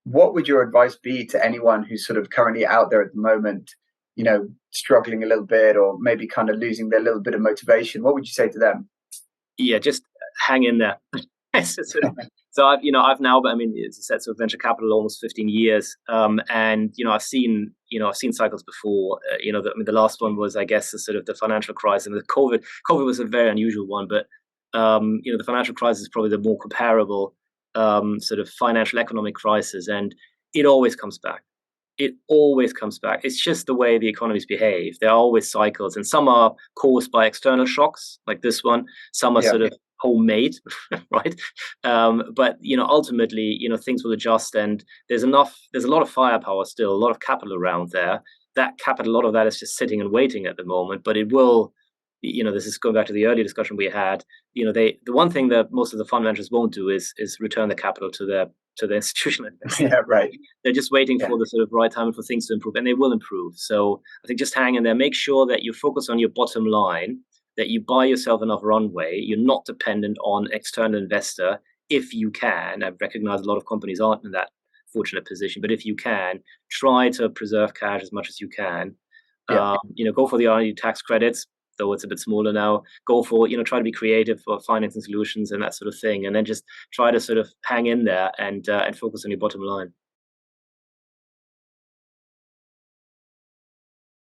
What would your advice be to anyone who's sort of currently out there at the moment, struggling a little bit or maybe kind of losing their little bit of motivation? What would you say to them? Yeah, just hang in there. So I've now, I mean, it's a set of venture capital almost 15 years, and I've seen cycles before. The last one was, I guess, the sort of the financial crisis, and the COVID. COVID was a very unusual one, but the financial crisis is probably the more comparable sort of financial economic crisis, and it always comes back. It always comes back. It's just the way the economies behave. There are always cycles, and some are caused by external shocks, like this one. Some are Yeah, sort of homemade, right? But ultimately, things will adjust, and there's a lot of firepower still, a lot of capital around there. That capital, a lot of that is just sitting and waiting at the moment, but it will. This is going back to the earlier discussion we had. The one thing that most of the fund managers won't do is return the capital to the institutional investors. yeah, right. They're just waiting Yeah, for the sort of right time for things to improve, and they will improve. So I think just hang in there. Make sure that you focus on your bottom line, that you buy yourself enough runway. You're not dependent on external investor if you can. I recognize a lot of companies aren't in that fortunate position, but if you can, try to preserve cash as much as you can. yeah. Go for the R&D tax credits, though it's a bit smaller now. Go for, try to be creative for financing solutions and that sort of thing, and then just try to sort of hang in there and focus on your bottom line.